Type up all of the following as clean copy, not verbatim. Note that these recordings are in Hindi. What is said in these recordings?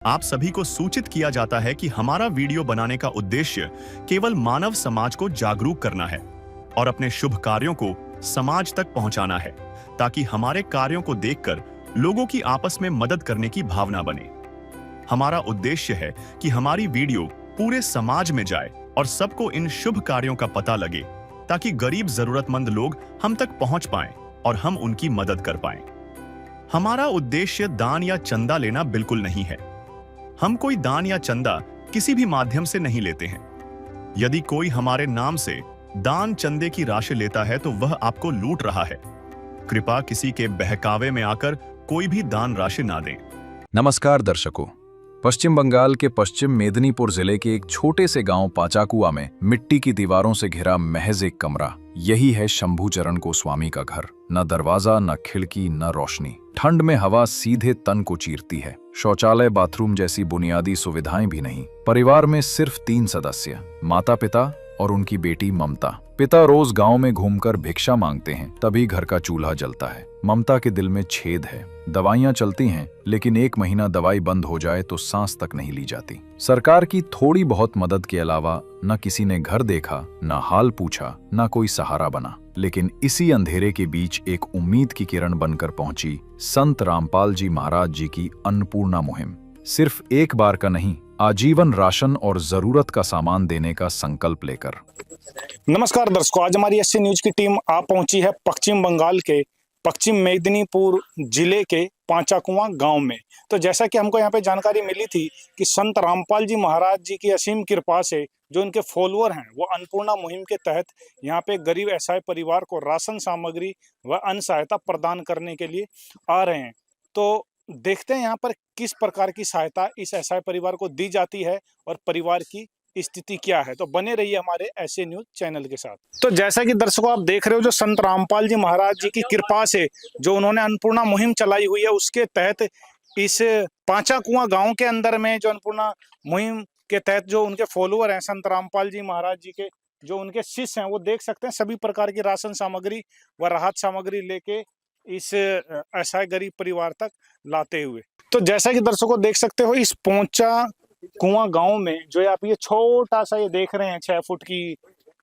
आप सभी को सूचित किया जाता है कि हमारा वीडियो बनाने का उद्देश्य केवल मानव समाज को जागरूक करना है और अपने शुभ कार्यों को समाज तक पहुंचाना है, ताकि हमारे कार्यों को देखकर लोगों की आपस में मदद करने की भावना बने। हमारा उद्देश्य है कि हमारी वीडियो पूरे समाज में जाए और सबको इन शुभ कार्यों का पता लगे, ताकि गरीब जरूरतमंद लोग हम तक पहुंच पाएं और हम उनकी मदद कर पाएं। हमारा उद्देश्य दान या चंदा लेना बिल्कुल नहीं है। हम कोई दान या चंदा किसी भी माध्यम से नहीं लेते हैं। यदि कोई हमारे नाम से दान चंदे की राशि लेता है तो वह आपको लूट रहा है। कृपया किसी के बहकावे में आकर कोई भी दान राशि ना दें। नमस्कार दर्शकों, पश्चिम बंगाल के पश्चिम मेदिनीपुर जिले के एक छोटे से गांव पाचाकुआ में मिट्टी की दीवारों से घिरा महज एक कमरा, यही है शंभूचरण गोस्वामी का घर। न दरवाजा, न खिड़की, न रोशनी। ठंड में हवा सीधे तन को चीरती है। शौचालय, बाथरूम जैसी बुनियादी सुविधाएं भी नहीं। परिवार में सिर्फ 3 सदस्य, माता पिता और उनकी बेटी ममता। पिता रोज गांव में घूमकर भिक्षा मांगते हैं, तभी घर का चूल्हा जलता है। ममता के दिल में छेद है। दवाइयां चलती हैं, लेकिन 1 महीना दवाई बंद हो जाए तो सांस तक नहीं ली जाती। सरकार की थोड़ी बहुत मदद के अलावा न किसी ने घर देखा, न हाल पूछा, न कोई सहारा बना। लेकिन इसी अंधेरे के बीच एक उम्मीद की किरण बनकर पहुंची संत रामपाल जी महाराज जी की अन्नपूर्णा मुहिम। सिर्फ एक बार का नहीं, आजीवन राशन और जरूरत का सामान देने का संकल्प लेकर। नमस्कार दर्शकों, आज हमारी एससी न्यूज की टीम आ पहुंची है पश्चिम बंगाल के पश्चिम मेदिनीपुर जिले के पाचाकुआ गांव में। तो जैसा कि हमको यहाँ पे जानकारी मिली थी कि संत रामपाल जी महाराज जी की असीम कृपा से जो उनके फॉलोअर हैं वो अन्नपूर्णा मुहिम के तहत यहाँ पे गरीब असहाय परिवार को राशन सामग्री व अन्न सहायता प्रदान करने के लिए आ रहे हैं। तो देखते हैं यहाँ पर किस प्रकार की सहायता इस असहाय परिवार को दी जाती है और परिवार की स्थिति क्या है। तो बने रहिए हमारे एसए न्यूज चैनल के साथ। तो जैसा कि दर्शकों आप देख रहे हो, जो संत रामपाल जी महाराज जी की कृपा से जो उन्होंने अन्नपूर्णा मुहिम चलाई हुई है, उसके तहत इस पाचाकुआ गांव के अंदर में जो अन्नपूर्णा मुहिम के तहत जो उनके फॉलोअर हैं संत रामपाल जी महाराज जी के, जो उनके शिष्य हैं, वो देख सकते हैं सभी प्रकार की राशन सामग्री व राहत सामग्री लेके इस असहाय गरीब परिवार तक लाते हुए। तो जैसा कि दर्शकों देख सकते हो, इस पहुंचा कुआं गांव में जो आप ये छोटा सा ये देख रहे हैं 6 फुट की,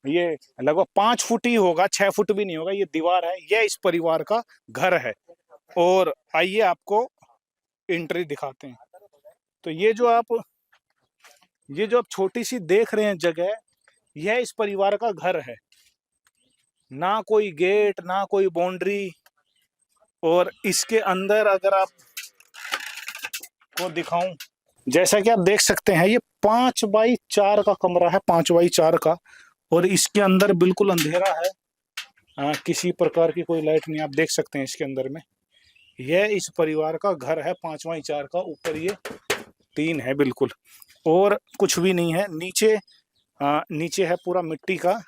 ये लगभग 5 फुट ही होगा, 6 फुट भी नहीं होगा, ये दीवार है, यह इस परिवार का घर है। और आइए आपको एंट्री दिखाते हैं। तो ये जो आप छोटी सी देख रहे हैं जगह, यह इस परिवार का घर है। ना कोई गेट, ना कोई बाउंड्री। और इसके अंदर अगर आप को दिखाऊं, जैसा कि आप देख सकते हैं, ये 5 बाई 4 का कमरा है, 5 बाई 4 का। और इसके अंदर बिल्कुल अंधेरा है, किसी प्रकार की कोई लाइट नहीं। आप देख सकते हैं इसके अंदर में, यह इस परिवार का घर है 5 बाई 4 का। ऊपर ये 3 है बिल्कुल, और कुछ भी नहीं है। नीचे है पूरा मिट्टी का,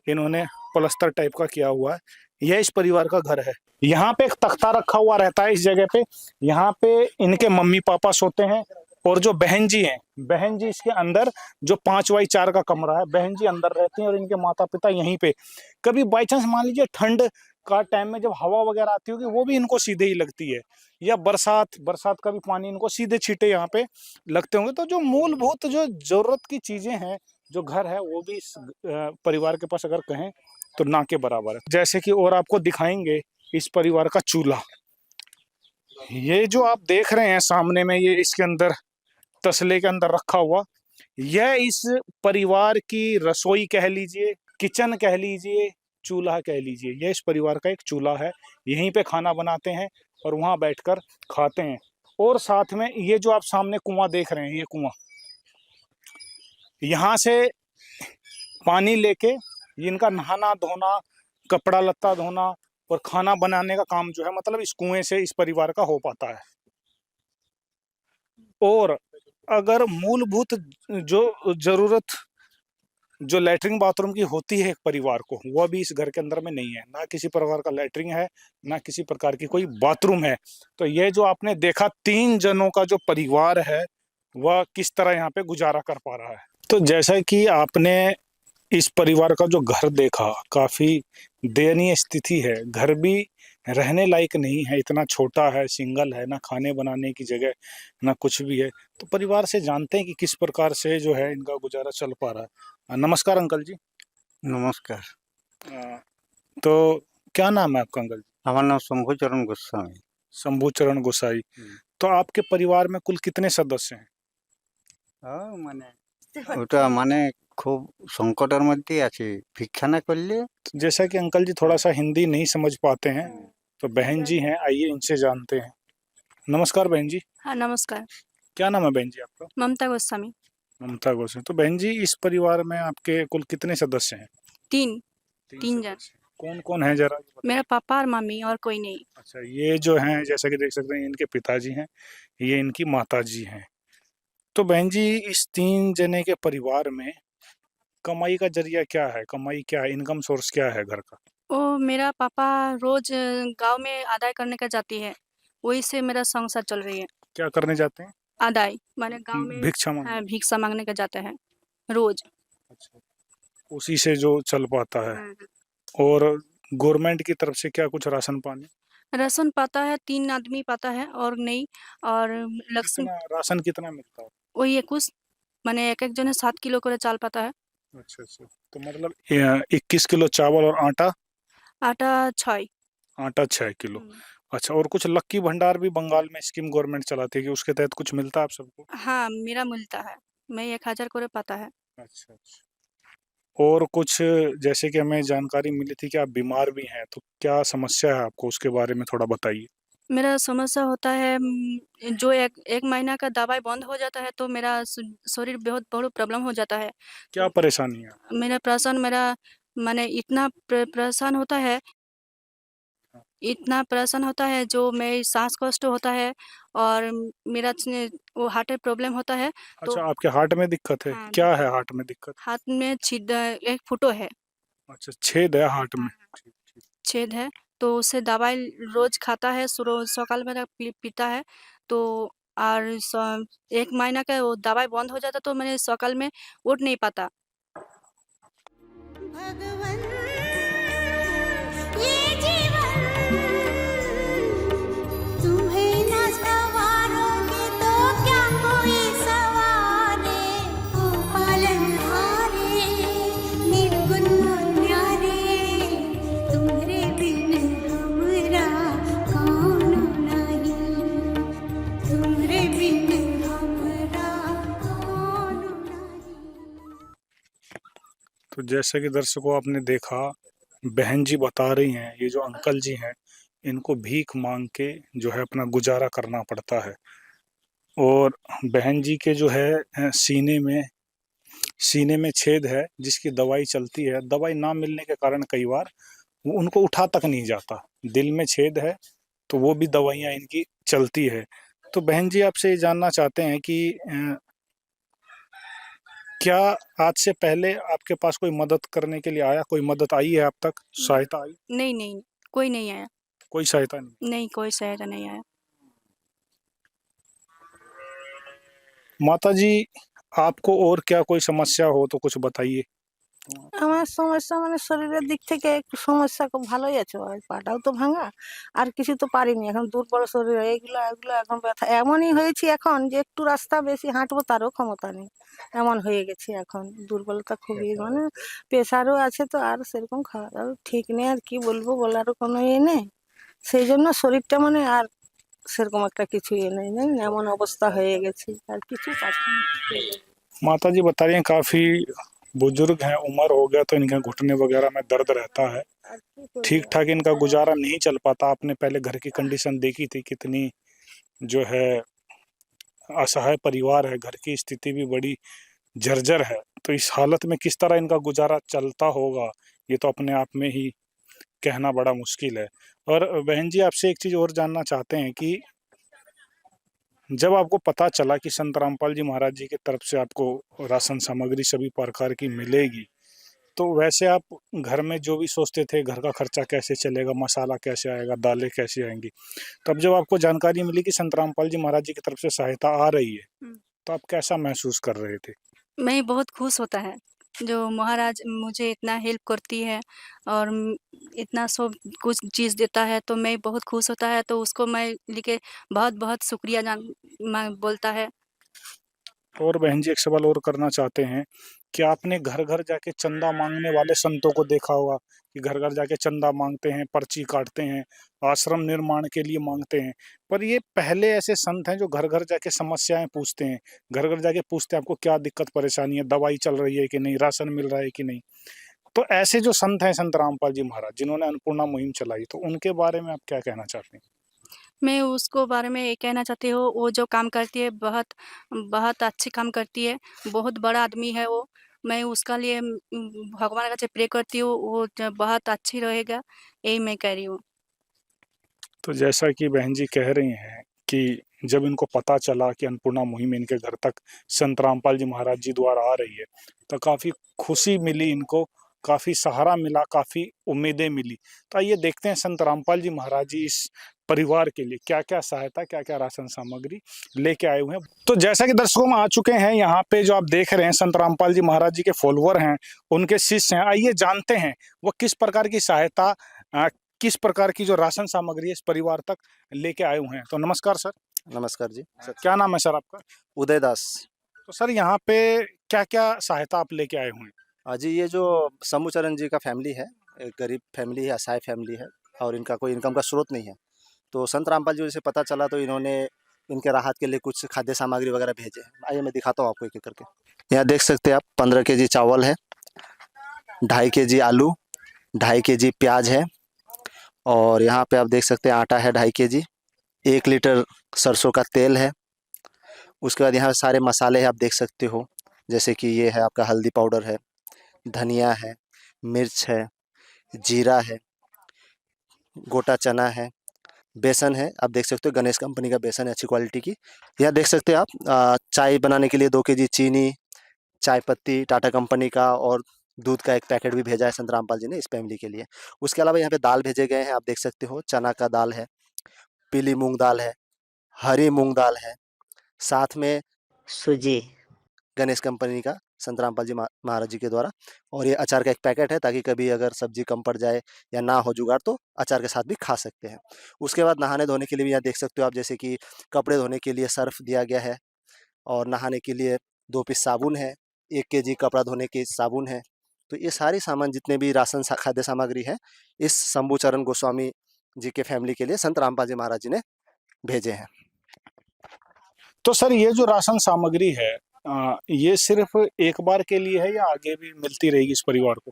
इन्होंने प्लास्टर टाइप का किया हुआ है। यह इस परिवार का घर है। यहाँ पे एक तख्ता रखा हुआ रहता है इस जगह पे। यहाँ पे इनके मम्मी पापा सोते हैं, और जो बहन जी हैं, बहन जी इसके अंदर जो 5 बाई 4 का कमरा है, बहन जी अंदर रहती हैं और इनके माता पिता यहीं पे। कभी बाई चांस मान लीजिए ठंड का टाइम में जब हवा वगैरह आती होगी, वो भी इनको सीधे ही लगती है, या बरसात का भी पानी इनको सीधे छींटे यहाँ पे लगते होंगे। तो जो मूलभूत जो जरूरत की चीजें हैं, जो घर है, वो भी इस परिवार के पास अगर कहें तो ना के बराबर है। जैसे कि और आपको दिखाएंगे इस परिवार का चूल्हा। ये जो आप देख रहे हैं सामने में, ये इसके अंदर तसले के अंदर रखा हुआ, यह इस परिवार की रसोई कह लीजिए, किचन कह लीजिए, चूल्हा कह लीजिए। यह इस परिवार का एक चूल्हा है। यहीं पे खाना बनाते हैं और वहां बैठकर खाते हैं। और साथ में ये जो आप सामने कुआं देख रहे हैं, ये कुआं, यहाँ से पानी लेके इनका नहाना धोना, कपड़ा लत्ता धोना और खाना बनाने का काम जो है, मतलब इस कुएं से इस परिवार का हो पाता है। और अगर मूलभूत जो जरूरत जो लैट्रिन बाथरूम की होती है एक परिवार को, वह भी इस घर के अंदर में नहीं है। ना किसी प्रकार का लैट्रिन है, ना किसी प्रकार की कोई बाथरूम है। तो ये जो आपने देखा 3 जनों का जो परिवार है, वह किस तरह यहाँ पे गुजारा कर पा रहा है। तो जैसा कि आपने इस परिवार का जो घर देखा, काफी दयनीय स्थिति है। घर भी रहने लायक नहीं है, इतना छोटा है, सिंगल है, ना खाने बनाने की जगह, ना कुछ भी है। तो परिवार से जानते हैं कि किस प्रकार से जो है इनका गुजारा चल पा रहा है। नमस्कार अंकल जी। नमस्कार। अ, तो क्या नाम है आपका अंकल जी? हमारा नाम शंभुचरण गोस्वामी। शंभूचरण गोसाई। तो आपके परिवार में कुल कितने सदस्य हैं? ওটা মানে খুব সংকটের মধ্যেই আছি, ভিক্ষা না করলে। जैसा कि अंकल जी थोड़ा सा हिंदी नहीं समझ पाते हैं, तो बहन जी हैं, आइए इनसे जानते हैं। नमस्कार बहन जी। हाँ नमस्कार। क्या नाम है बहन जी आपका? ममता गोस्वामी। ममता गोसाई। तो बहन जी, इस परिवार में आपके कुल कितने सदस्य हैं? तीन तीन जन। सदस्य। कौन कौन है जरा ये बताइए। मेरा पापा और मम्मी और कोई नहीं। अच्छा, ये जो हैं जैसा कि देख सकते हैं इनके पिताजी हैं, ये इनकी माता जी हैं। तो बहन जी, इस 3 जने के परिवार में कमाई का जरिया क्या है? कमाई क्या है? इनकम सोर्स क्या है घर का? मेरा पापा रोज गांव में अदाई करने का जाती है, वही से मेरा संसार चल रही है। क्या करने जाते हैं? अदाई माने गांव में भिक्षा मांगने। भिक्षा मांगने का जाता है रोज। अच्छा, उसी से जो चल पाता है। हाँ। और गवर्नमेंट की तरफ से क्या कुछ राशन पानी? राशन पाता है, 3 आदमी पाता है और नहीं। और लक्ष्मी कितना राशन कितना मिलता है? वही कुछ माने एक जने 7 किलो करे चाल पाता है। अच्छा अच्छा, तो मतलब 21 किलो चावल और आटा? आटा 6। आटा 6 किलो। अच्छा, और कुछ लक्की भंडार भी बंगाल में स्कीम गवर्नमेंट चलाती है कि उसके तहत कुछ मिलता है आप सबको? हाँ मेरा मिलता है, मैं 1000 करे पाता है। अच्छा अच्छा। और कुछ जैसे कि हमें जानकारी मिली थी कि आप बीमार भी हैं, तो क्या समस्या है आपको, उसके बारे में थोड़ा बताइए। मेरा समस्या होता है जो एक महीना का दवाई बंद हो जाता है तो मेरा शरीर बहुत बहुत प्रॉब्लम हो जाता है। क्या परेशानी है? मेरा माने इतना परेशान होता है, जो मैं सांस कष्ट होता है और मेरा वो हार्ट प्रॉब्लम होता है। तो अच्छा, आपके हार्ट में दिक्कत है? हाँ, क्या है हार्ट में दिक्कत? हाथ में एक फुटो है। अच्छा, छेद है हार्ट में। ठीक ठीक। छेद है, तो उसे दवाई रोज खाता है, सकाल में पीता है। तो और 1 महीना का वो दवाई बंद हो जाता तो मैंने सकाल में उठ नहीं पाता। भगवन ये जीवन तुम्हें न सवारोगे तो क्या कोई सवारे। ओ पालनहारे निर्गुण न्यारे तुम्हारे बिन हमरा कौन नहीं। तुम्हारे बिन हमरा कौन नहीं। तो जैसा कि दर्शकों आपने देखा, बहन जी बता रही हैं, ये जो अंकल जी हैं, इनको भीख मांग के जो है अपना गुजारा करना पड़ता है। और बहन जी के जो है सीने में छेद है, जिसकी दवाई चलती है। दवाई ना मिलने के कारण कई बार वो उनको उठा तक नहीं जाता। दिल में छेद है, तो वो भी दवाइयाँ इनकी चलती है। तो बहन जी आपसे ये जानना चाहते हैं कि क्या आज से पहले आपके पास कोई मदद करने के लिए आया? कोई मदद आई है आप तक? सहायता आई? नहीं, कोई नहीं आया। कोई सहायता नहीं? नहीं, कोई सहायता नहीं आया। माता जी, आपको और क्या कोई समस्या हो तो कुछ बताइए। আমার সমস্যা মানে শরীরের দিক থেকে একটু সমস্যা খুব ভালোই আছে, ওই পাটাও তো ভাঙা, আর কিছু তো পারিনি, এখন দুর্বল শরীর, এগুলো এখন ব্যথা এমনই হয়েছি এখন যে একটু রাস্তা বেশি হাঁটবো তারও ক্ষমতা নেই, এমন হয়ে গেছি এখন। দুর্বলতা খুবই, মানে প্রেশারও আছে তো, আর সেরকম খাওয়া দাওয়া ঠিক নেই, আর কি বলবো বলারও কোনো ইয়ে নেই। সেই জন্য শরীরটা মানে আর সেরকম একটা কিছু ইয়ে নেই, জানেন, এমন অবস্থা হয়ে গেছে, আর কিছু পাচ্ছি না। माता जी बता रही हैं काफी बुजुर्ग हैं, उम्र हो गया, तो इनके घुटने वगैरह में दर्द रहता है, আর কি করবো? ठीक ठाक इनका गुजारा नहीं चल पाता। आपने पहले घर की कंडीशन देखी थी, कितनी जो है असहाय परिवार है, घर की स्थिति भी बड़ी जर्जर है। तो इस हालत में किस तरह इनका गुजारा चलता होगा, ये तो अपने आप में ही कहना बड़ा मुश्किल है। और बहन जी, आपसे एक चीज और जानना चाहते हैं कि जब आपको पता चला कि संत रामपाल जी महाराज जी की तरफ से आपको राशन सामग्री सभी प्रकार की मिलेगी, तो वैसे आप घर में जो भी सोचते थे, घर का खर्चा कैसे चलेगा, मसाला कैसे आएगा, दालें कैसे आएंगी, तब जब आपको जानकारी मिली कि संत रामपाल जी महाराज जी की तरफ से सहायता आ रही है, तो आप कैसा महसूस कर रहे थे? मैं बहुत खुश होता है। जो महाराज मुझे इतना हेल्प करती है और इतना सब कुछ चीज़ देता है तो मैं बहुत खुश होता है, तो उसको मैं लिखे बहुत-बहुत शुक्रिया मैं बोलता है। और बहन जी एक सवाल और करना चाहते हैं कि आपने घर-घर जाके चंदा मांगने वाले संतों को देखा होगा कि घर-घर जाके चंदा मांगते हैं, पर्ची काटते हैं, आश्रम निर्माण के लिए मांगते हैं। पर ये पहले ऐसे संत हैं जो घर-घर जाके समस्याएँ पूछते हैं। घर-घर जाके पूछते हैं आपको क्या दिक्कत परेशानी है, दवाई चल रही है कि नहीं, राशन मिल रहा है कि नहीं। तो ऐसे जो संत हैं संत रामपाल जी महाराज जिन्होंने अन्नपूर्णा मुहिम चलाई, तो उनके बारे में आप क्या कहना चाहते हैं? मैं उसको बारे में ये कहना चाहती हूँ, वो जो काम करती है बहुत बहुत अच्छी काम करती है, बहुत बड़ा आदमी है वो। मैं उसका लिए भगवान से प्रे करती हूँ, वो बहुत अच्छी रहेगा, यही मैं कह रही हूँ। तो जैसा कि बहन जी कह रही हैं कि जब इनको पता चला कि अन्नपूर्णा मुहिम इनके घर तक संत रामपाल जी महाराज जी द्वारा आ रही है, तो काफ़ी खुशी मिली इनको, काफ़ी सहारा मिला, काफ़ी उम्मीदें मिली। तो आइए देखते हैं संत रामपाल जी महाराज जी इस परिवार के लिए क्या-क्या सहायता, क्या-क्या राशन सामग्री लेके आए हुए हैं। तो जैसा कि दर्शकों हम आ चुके हैं यहाँ पे जो आप देख रहे हैं संत रामपाल जी महाराज जी के फॉलोवर हैं, उनके शिष्य हैं। आइए जानते हैं वो किस प्रकार की सहायता अ, किस प्रकार की जो राशन सामग्री है इस परिवार तक लेके आए हुए हैं। तो नमस्कार सर, नमस्कार जी। क्या नाम है सर आपका? उदय दास। तो सर यहाँ पे क्या-क्या सहायता आप लेके आए हुए हैं? जी, ये जो शंभूचरण जी का फैमिली है, एक गरीब फैमिली है, असहाय फैमिली है और इनका कोई इनकम का स्रोत नहीं है। तो संत रामपाल जी से पता चला तो इन्होंने इनके राहत के लिए कुछ खाद्य सामग्री वगैरह भेजे हैं। आइए मैं दिखाता हूँ आपको एक-एक करके। यहाँ देख सकते हैं आप 15 केजी चावल है, 2.5 केजी आलू, 2.5 केजी प्याज है और यहाँ पे आप देख सकते हैं आटा है 2.5 केजी, 1 लीटर सरसों का तेल है। उसके बाद यहाँ सारे मसाले हैं आप देख सकते हो, जैसे कि ये है आपका हल्दी पाउडर है, धनिया है, मिर्च है, जीरा है, गोटा चना है, बेसन है, आप देख सकते हो गणेश कंपनी का बेसन है अच्छी क्वालिटी की। यहाँ देख सकते हैं आप चाय बनाने के लिए 2 केजी चीनी, चाय पत्ती टाटा कंपनी का और दूध का 1 पैकेट भी भेजा है संत रामपाल जी ने इस फैमिली के लिए। उसके अलावा यहाँ पे दाल भेजे गए हैं, आप देख सकते हो चना का दाल है, पीली मूँग दाल है, हरी मूँग दाल है, साथ में सूजी गणेश कंपनी का संत रामपाल जी महाराज जी के द्वारा और ये अचार का 1 पैकेट है ताकि कभी अगर सब्जी कम पड़ जाए या ना हो जुगाड़ तो अचार के साथ भी खा सकते हैं। उसके बाद नहाने धोने के लिए भी यहाँ देख सकते हो आप, जैसे कि कपड़े धोने के लिए सर्फ़ दिया गया है और नहाने के लिए 2 पीस साबुन है, 1 केजी कपड़ा धोने की साबुन है। तो ये सारी सामान जितने भी राशन खाद्य सामग्री है, इस शंभूचरण गोस्वामी जी के फैमिली के लिए संत रामपाल जी महाराज जी ने भेजे हैं। तो सर ये जो राशन सामग्री है ये सिर्फ एक बार के लिए है या आगे भी मिलती रहेगी इस परिवार को?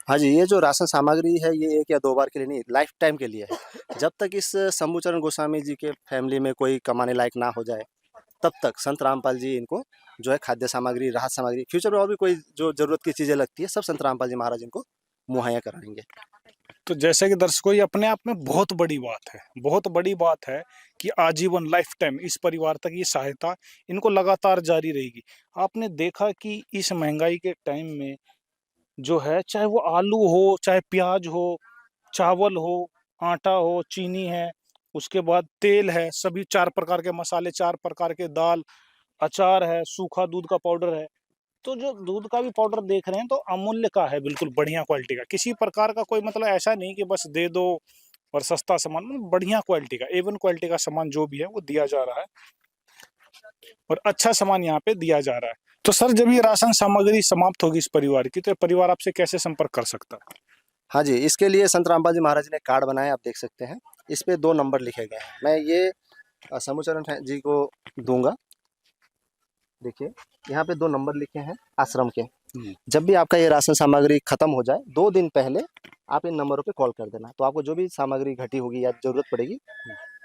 हाँ जी, ये जो राशन सामग्री है ये 1 या 2 बार के लिए नहीं, लाइफ टाइम के लिए है। जब तक इस शंभूचरण गोस्वामी जी के फैमिली में कोई कमाने लायक ना हो जाए, तब तक संत रामपाल जी इनको जो है खाद्य सामग्री, राहत सामग्री, फ्यूचर में और भी कोई जो ज़रूरत की चीज़ें लगती है, सब संत रामपाल जी महाराज इनको मुहैया कराएँगे। तो जैसे कि दर्शकों ये अपने आप में बहुत बड़ी बात है, बहुत बड़ी बात है कि आजीवन लाइफ टाइम इस परिवार तक ये सहायता इनको लगातार जारी रहेगी। आपने देखा कि इस महंगाई के टाइम में जो है चाहे वो आलू हो, चाहे प्याज हो, चावल हो, आटा हो, चीनी है, उसके बाद तेल है, सभी 4 प्रकार के मसाले, 4 प्रकार के दाल, अचार है, सूखा दूध का पाउडर है। तो जो दूध का भी पाउडर देख रहे हैं तो अमूल्य का है, बिल्कुल बढ़िया क्वालिटी का। किसी प्रकार का कोई मतलब ऐसा नहीं कि बस दे दो और सस्ता सामान, मतलब बढ़िया क्वालिटी का, A1 क्वालिटी का सामान जो भी है वो दिया जा रहा है और अच्छा सामान यहाँ पे दिया जा रहा है। तो सर जब ये राशन सामग्री समाप्त होगी इस परिवार की, तो ये परिवार आपसे कैसे संपर्क कर सकता है? हाँ जी, इसके लिए संत रामपाल जी महाराज ने कार्ड बनाया, आप देख सकते हैं। इस पे 2 नंबर लिखे गए हैं। मैं ये शंभूचरण जी को दूँगा। देखिए, यहाँ पे 2 नंबर लिखे हैं आश्रम के। जब भी आपका ये राशन सामग्री खत्म हो जाए, 2 दिन पहले आप इन नंबरों पे कॉल कर देना, तो आपको जो भी सामग्री घटी होगी या ज़रूरत पड़ेगी,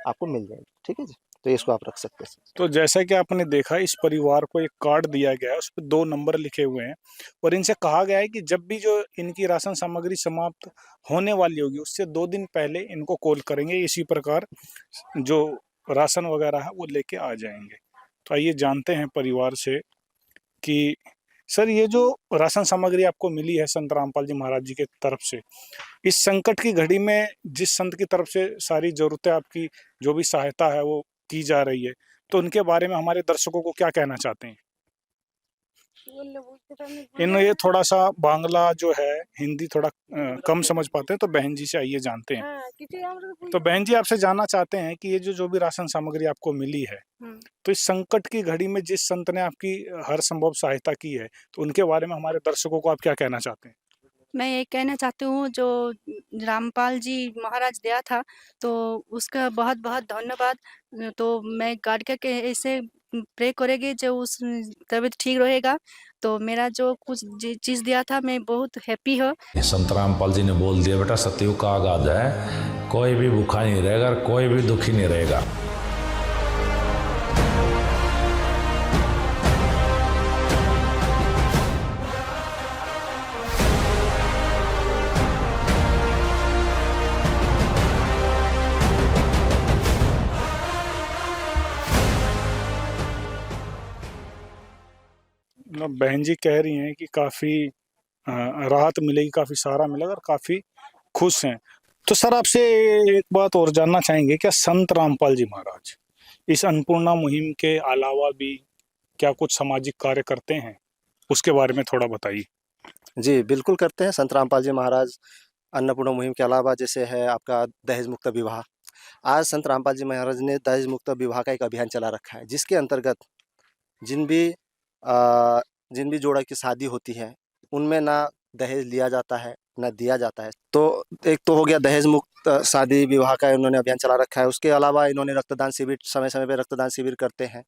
आपको मिल जाएगी। ठीक है जी? तो इसको आप रख सकते हैं। तो जैसा कि आपने देखा इस परिवार को एक कार्ड दिया गया है, उस पे 2 नंबर लिखे हुए हैं और इनसे कहा गया है कि जब भी जो इनकी राशन सामग्री समाप्त होने वाली होगी, उससे 2 दिन पहले इनको कॉल करेंगे। इसी प्रकार जो राशन वगैरह है वो लेके आ जाएँगे। तो आइए जानते हैं परिवार से कि सर ये जो राशन सामग्री आपको मिली है संत रामपाल जी महाराज जी के तरफ से, इस संकट की घड़ी में जिस संत की तरफ से सारी ज़रूरतें आपकी जो भी सहायता है वो की जा रही है, तो उनके बारे में हमारे दर्शकों को क्या कहना चाहते हैं? इन ये थोड़ा सा बांग्ला जो है हिंदी थोड़ा कम समझ पाते हैं, तो बहन जी से आइए जानते हैं। तो बहन जी आपसे जानना चाहते हैं कि ये जो भी राशन सामग्री आपको मिली है, तो इस संकट की घड़ी में जिस संत ने आपकी हर संभव सहायता की है, तो उनके बारे में हमारे दर्शकों को आप क्या कहना चाहते हैं? मैं ये कहना चाहती हूँ जो रामपाल जी महाराज दिया था, तो उसका बहुत बहुत धन्यवाद। तो मैं गाड़ के ऐसे प्रे करेगी जो उस तबीयत ठीक रहेगा, तो मेरा जो कुछ चीज़ दिया था मैं बहुत हैप्पी हूँ। संत रामपाल जी ने बोल दिया, बेटा सतयुग का आगाज है, कोई भी भूखा नहीं रहेगा और कोई भी दुखी नहीं रहेगा। मतलब बहन जी कह रही हैं कि काफी राहत मिलेगी, काफी सहारा मिलेगा और काफी खुश हैं। तो सर आपसे एक बात और जानना चाहेंगे, क्या संत रामपाल जी महाराज इस अन्नपूर्णा मुहिम के अलावा भी क्या कुछ सामाजिक कार्य करते हैं, उसके बारे में थोड़ा बताइए। जी, बिल्कुल करते हैं। संत रामपाल जी महाराज अन्नपूर्णा मुहिम के अलावा जैसे है आपका दहेज मुक्त विवाह। आज संत रामपाल जी महाराज ने दहेज मुक्त विवाह का एक अभियान चला रखा है, जिसके अंतर्गत जिन भी जिन भी जोड़ा की शादी होती है, उनमें ना दहेज लिया जाता है, ना दिया जाता है। तो एक तो हो गया दहेज मुक्त शादी विवाह का इन्होंने अभियान चला रखा है। उसके अलावा इन्होंने रक्तदान शिविर समय-समय पे रक्तदान शिविर करते हैं।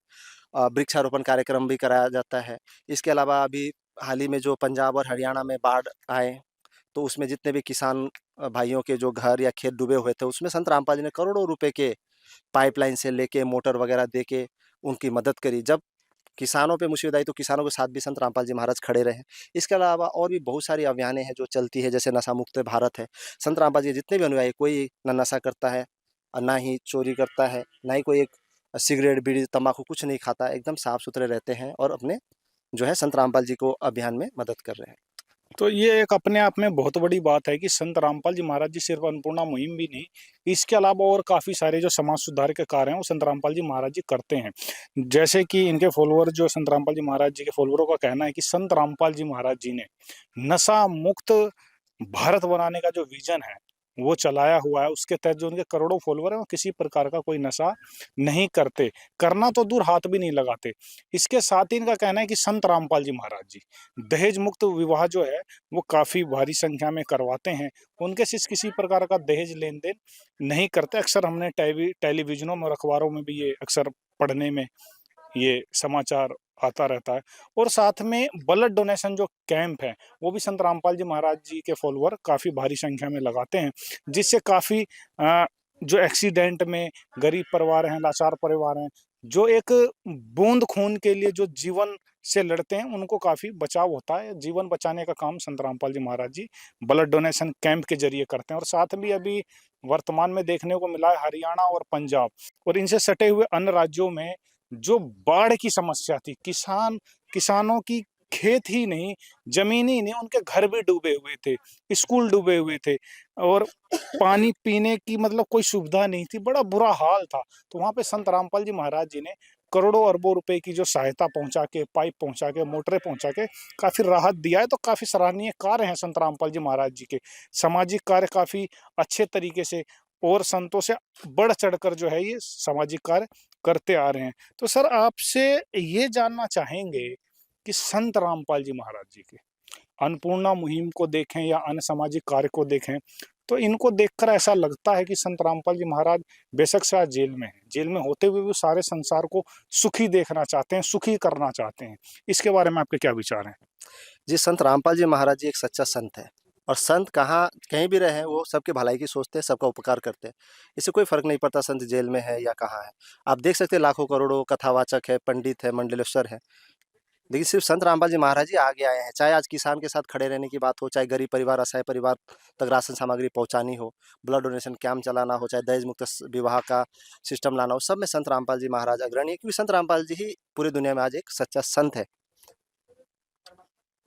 वृक्षारोपण कार्यक्रम भी कराया जाता है। इसके अलावा अभी हाल ही में जो पंजाब और हरियाणा में बाढ़ आए, तो उसमें जितने भी किसान भाइयों के जो घर या खेत डूबे हुए थे, उसमें संत रामपाल जी ने करोड़ों रुपए के पाइपलाइन से लेके मोटर वगैरह दे के उनकी मदद करी। जब किसानों पे मुसीबत आई तो किसानों के साथ भी संत रामपाल जी महाराज खड़े रहे। इसके अलावा और भी बहुत सारी अभियानें हैं जो चलती है, जैसे नशा मुक्त भारत है। संत रामपाल जी जितने भी अनुयायी, कोई ना नशा करता है और ना ही चोरी करता है, ना ही कोई एक सिगरेट, बीड़ी, तम्बाकू कुछ नहीं खाता, एकदम साफ-सुथरे रहते हैं और अपने जो है संत रामपाल जी को अभियान में मदद कर रहे हैं। तो ये एक अपने आप में बहुत बड़ी बात है कि संत रामपाल जी महाराज जी सिर्फ अन्नपूर्णा मुहिम भी नहीं, इसके अलावा और काफ़ी सारे जो समाज सुधार के कार्य हैं वो संत रामपाल जी महाराज जी करते हैं। जैसे कि इनके फॉलोअर जो संत रामपाल जी महाराज जी के फॉलोअरों का कहना है कि संत रामपाल जी महाराज जी ने नशा मुक्त भारत बनाने का जो विजन है वो चलाया हुआ है। उसके तहत जो उनके करोड़ों फॉलोअर हैं वो किसी प्रकार का कोई नशा नहीं करते, करना तो दूर हाथ भी नहीं लगाते। इसके साथ ही इनका कहना है कि संत रामपाल जी महाराज जी दहेज मुक्त विवाह जो है वो काफ़ी भारी संख्या में करवाते हैं। उनके शिष्य किसी प्रकार का दहेज लेन-देन नहीं करते। अक्सर हमने टेलीविज़नों में और अखबारों में भी ये अक्सर पढ़ने में ये समाचार आता रहता है। और साथ में ब्लड डोनेशन जो कैंप है, वो भी संत रामपाल जी महाराज जी के फॉलोअर काफ़ी भारी संख्या में लगाते हैं, जिससे काफ़ी जो एक्सीडेंट में गरीब परिवार हैं, लाचार परिवार हैं, जो एक बूंद खून के लिए जो जीवन से लड़ते हैं, उनको काफ़ी बचाव होता है। जीवन बचाने का काम संत रामपाल जी महाराज जी ब्लड डोनेशन कैंप के ज़रिए करते हैं। और साथ में अभी वर्तमान में देखने को मिला है हरियाणा और पंजाब और इनसे सटे हुए अन्य राज्यों में जो बाढ़ की समस्या थी, किसानों की खेत ही नहीं, ज़मीन ही नहीं, उनके घर भी डूबे हुए थे, स्कूल डूबे हुए थे और पानी पीने की मतलब कोई सुविधा नहीं थी, बड़ा बुरा हाल था। तो वहाँ पे संत रामपाल जी महाराज जी ने करोड़ों अरबों रुपए की जो सहायता पहुँचा के, पाइप पहुँचा के, मोटरें पहुँचा के काफ़ी राहत दिया है। तो काफ़ी सराहनीय कार्य हैं संत रामपाल जी महाराज जी के। सामाजिक कार्य काफ़ी अच्छे तरीके से और संतों से बढ़ चढ़कर जो है ये सामाजिक कार्य करते आ रहे हैं। तो सर आपसे ये जानना चाहेंगे कि संत रामपाल जी महाराज जी के अन्नपूर्णा मुहिम को देखें या अन्य सामाजिक कार्य को देखें, तो इनको देखकर ऐसा लगता है कि संत रामपाल जी महाराज बेशक से आज जेल में हैं, जेल में होते हुए भी सारे संसार को सुखी देखना चाहते हैं, सुखी करना चाहते हैं। इसके बारे में आपके क्या विचार हैं? जी, संत रामपाल जी महाराज जी एक सच्चा संत है और संत कहीं भी रहे, वो सबके भलाई की सोचते हैं, सबका उपकार करते हैं। इससे कोई फ़र्क नहीं पड़ता संत जेल में है या कहाँ है। आप देख सकते हैं लाखों करोड़ों कथावाचक है, पंडित है, मंडलेश्वर है, लेकिन सिर्फ संत रामपाल जी महाराज जी आगे आए हैं। चाहे आज किसान के साथ खड़े रहने की बात हो, चाहे गरीब परिवार, असहाय परिवार तक राशन सामग्री पहुँचानी हो, ब्लड डोनेशन कैंप चलाना हो, चाहे दहेज मुक्त विवाह का सिस्टम लाना हो, सब में संत रामपाल जी महाराज अग्रणी है, क्योंकि संत रामपाल जी ही पूरी दुनिया में आज एक सच्चा संत है।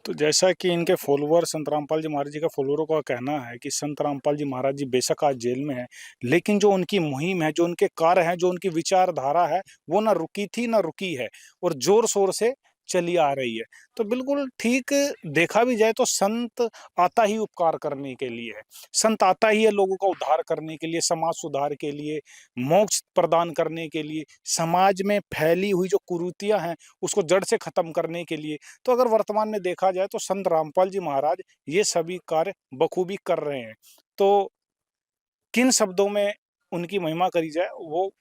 तो जैसा कि इनके फॉलोअर संत रामपाल जी महाराज जी का फॉलोअरों का कहना है कि संत रामपाल जी महाराज जी बेशक आज जेल में हैं, लेकिन जो उनकी मुहिम है, जो उनके कार्य हैं, जो उनकी विचारधारा है, वो ना रुकी थी, ना रुकी है और ज़ोर-शोर से चली आ रही है। तो बिल्कुल ठीक देखा भी जाए तो संत आता ही उपकार करने के लिए है। संत आता ही है लोगों का उद्धार करने के लिए, समाज सुधार के लिए, मोक्ष प्रदान करने के लिए, समाज में फैली हुई जो कुरीतियां हैं उसको जड़ से खत्म करने के लिए। तो अगर वर्तमान में देखा जाए तो संत रामपाल जी महाराज ये सभी कार्य बखूबी कर रहे हैं। तो किन शब्दों में उनकी महिमा करी जाए वो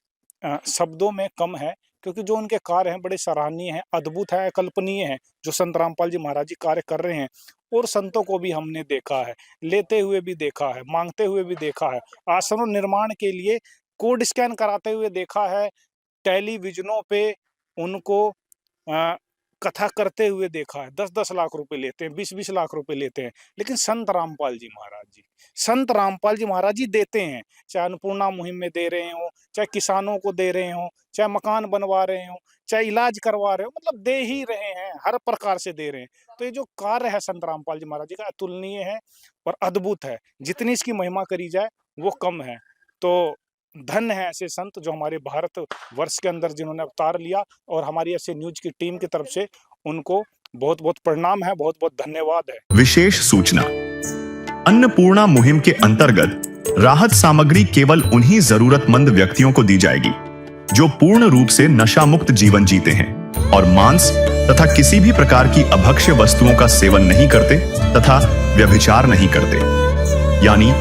शब्दों में कम है, क्योंकि जो उनके कार्य हैं बड़े सराहनीय हैं, अद्भुत है, अकल्पनीय है जो संत रामपाल जी महाराज जी कार्य कर रहे हैं। और संतों को भी हमने देखा है, लेते हुए भी देखा है, मांगते हुए भी देखा है, आश्रम निर्माण के लिए कोड स्कैन कराते हुए देखा है, टेलीविजनों पे उनको कथा करते हुए देखा है। 10-10 लाख रुपए लेते हैं, 20-20 लाख रुपए लेते हैं, लेकिन संत रामपाल जी महाराज जी देते हैं। चाहे अन्नपूर्णा मुहिम में दे रहे हो, चाहे किसानों को दे रहे हो, चाहे मकान बनवा रहे हो, चाहे इलाज करवा रहे हो, मतलब दे ही रहे हैं, हर प्रकार से दे रहे हैं। तो ये जो कार्य है संत रामपाल जी महाराज जी का अतुलनीय है और अद्भुत है, जितनी इसकी महिमा करी जाए वो कम है। तो धन्य है ऐसे संत जो हमारे भारत वर्ष के अंदर जिन्होंने अवतार लिया, और हमारी ऐसे न्यूज की टीम की तरफ से उनको बहुत बहुत प्रणाम है, बहुत बहुत धन्यवाद है। विशेष सूचना, अन्नपूर्णा मुहिम के अंतर्गत राहत सामग्री केवल उन्हीं जरूरतमंद व्यक्तियों को दी जाएगी जो पूर्ण रूप से नशा मुक्त जीवन जीते हैं और मांस तथा किसी भी प्रकार की अभक्ष्य वस्तुओं का सेवन नहीं करते तथा व्यभिचार नहीं करते, यानी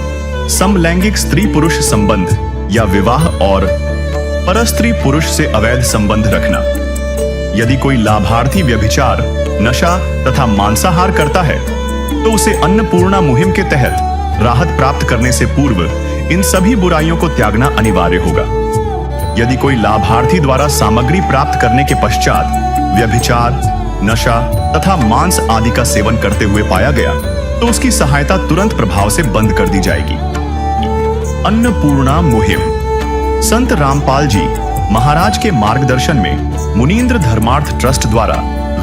समलैंगिक स्त्री पुरुष संबंध या विवाह और परस्त्री पुरुष से अवैध संबंध रखना। यदि कोई लाभार्थी व्यभिचार, नशा तथा मांसाहार करता है तो उसे अन्नपूर्णा मुहिम के तहत राहत प्राप्त करने से पूर्व इन सभी बुराइयों को त्यागना अनिवार्य होगा। यदि कोई लाभार्थी द्वारा सामग्री प्राप्त करने के पश्चात व्यभिचार, नशा तथा मांस आदि का सेवन करते हुए पाया गया तो उसकी सहायता तुरंत प्रभाव से बंद कर दी जाएगी। अन्नपूर्णा मुहिम संत रामपाल जी महाराज के मार्गदर्शन में मुनींद्र धर्मार्थ ट्रस्ट द्वारा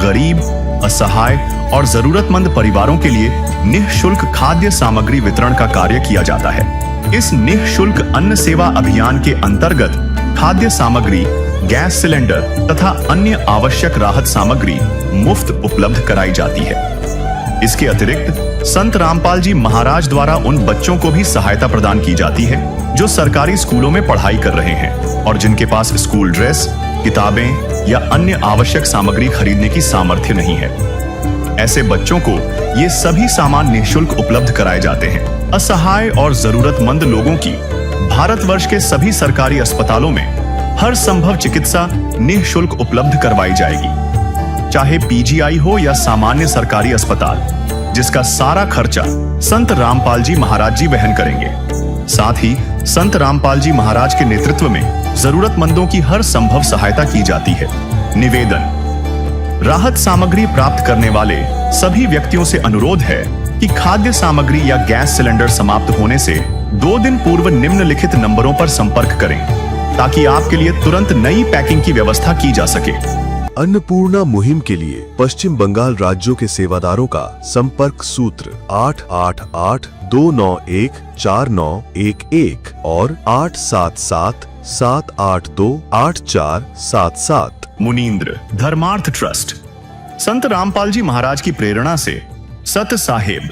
गरीब, असहाय और जरूरतमंद परिवारों के लिए निःशुल्क खाद्य सामग्री वितरण का कार्य किया जाता है। इस निःशुल्क अन्न सेवा अभियान के अंतर्गत खाद्य सामग्री, गैस सिलेंडर तथा अन्य आवश्यक राहत सामग्री मुफ्त उपलब्ध कराई जाती है। इसके अतिरिक्त संत रामपाल जी महाराज द्वारा उन बच्चों को भी सहायता प्रदान की जाती है जो सरकारी स्कूलों में पढ़ाई कर रहे हैं और जिनके पास स्कूल ड्रेस, किताबें या अन्य आवश्यक सामग्री खरीदने की सामर्थ्य नहीं है। ऐसे बच्चों को ये सभी सामान निःशुल्क उपलब्ध कराए जाते हैं। असहाय और जरूरतमंद लोगों की भारतवर्ष के सभी सरकारी अस्पतालों में हर संभव चिकित्सा निःशुल्क उपलब्ध करवाई जाएगी, चाहे पीजीआई हो या सामान्य सरकारी अस्पताल, जिसका सारा खर्चा संत रामपाल जी महाराज जी वहन करेंगे। साथ ही संत रामपाल जी महाराज के नेतृत्व में जरूरतमंदों की हर संभव सहायता की जाती है। निवेदन, राहत सामग्री प्राप्त करने वाले सभी व्यक्तियों से अनुरोध है कि खाद्य सामग्री या गैस सिलेंडर समाप्त होने से 2 दिन पूर्व निम्नलिखित नंबरों पर संपर्क करें ताकि आपके लिए तुरंत नई पैकिंग की व्यवस्था की जा सके। अन्नपूर्णा मुहिम के लिए पश्चिम बंगाल राज्यों के सेवादारों का संपर्क सूत्र 888-291-4911 और 877-782-8477। मुनींद्र धर्मार्थ ट्रस्ट संत रामपाल जी महाराज की प्रेरणा से सत साहेब